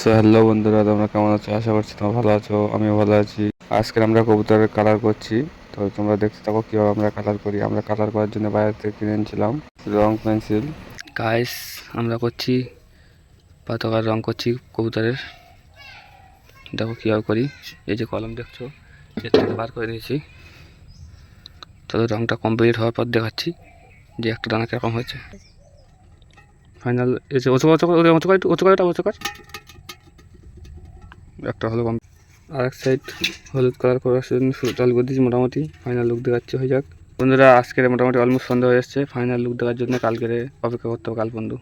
So hello বন্ধুরা, তোমরা কেমন আছো? আশা করছি তোমরা ভালো আছো, আমিও ভালো আছি। আজকে আমরা কবুতরের কালার করছি। তো তোমরা দেখতে থাকো কীভাবে আমরা কালার করি। আমরা কালার করার জন্য বাইরে থেকে কিনে এনেছিলাম রং পেন্সিল। গাইস, আমরা করছি পতাকার রং করছি কবুতরের। দেখো কীভাবে করি। এই যে কলম দেখছো, এর থেকে বার করে নিয়েছি। তো রংটা কমপ্লিট হওয়ার পর দেখাচ্ছি যে একটা দানা কীরকম হয়েছে। ফাইনাল এই যে একটা হলো কম। আর এক সাইড হলুদ কালার করার জন্য চালু করে দিয়েছি। মোটামুটি ফাইনাল লুক দেখাচ্ছে হয়ে যাক। বন্ধুরা, আজকের মোটামুটি অলমোস্ট সন্ধ্যা হয়ে এসছে। ফাইনাল লুক দেখার জন্য কালকের অপেক্ষা করতে হবে। কাল বন্ধু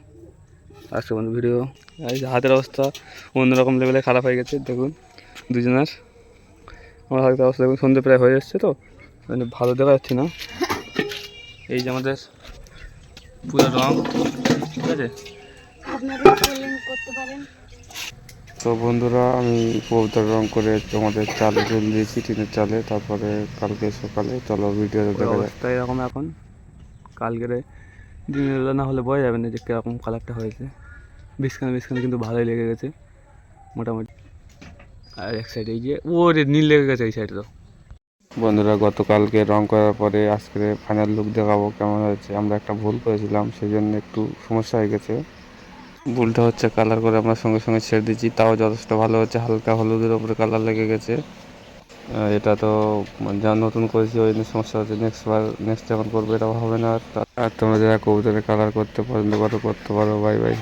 আজকে বন্ধু ভিডিও। এই যে হাতের অবস্থা অন্যরকম লেভেলে খারাপ হয়ে গেছে দেখুন দুজনের। আমার হাতের অবস্থা দেখুন, সন্ধ্যে প্রায় হয়ে এসছে তো মানে ভালো দেখা যাচ্ছে না। এই যে আমাদের পুরো রং ঠিক আছে। তো বন্ধুরা, আমি কবুতর রং করে তোমাদের চালে জল দিয়েছি, টিনের চালে। তারপরে কালকে সকালে চলো ভিডিওতে দেখা যায়। তাই এরকম এখন কালকের দিনের বেলা না হলে বোঝা যাবে না যে কীরকম কালারটা হয়েছে। বিছখানে কিন্তু ভালোই লেগে গেছে মোটামুটি। আর এক সাইডে এই যে ওরে নীল লেগে গেছে এই সাইডে। তো বন্ধুরা, গতকালকে রং করার পরে আজকে ফাইনাল লুক দেখাবো কেমন হয়েছে। আমরা একটা ভুল করেছিলাম, সেই জন্য একটু সমস্যা হয়ে গেছে। ভুলটা হচ্ছে কালার করে আমরা সঙ্গে সঙ্গে ছেড়ে দিচ্ছি, তাও যথেষ্ট ভালো হচ্ছে। হালকা হলুদের ওপরে কালার লেগে গেছে। এটা তো যা নতুন করেছি ওই জন্য সমস্যা হচ্ছে। নেক্সট যখন করবো এটা হবে না। আর তোমরা যারা কবুতরের কালার করতে পছন্দ করো করতে পারো। Bye bye.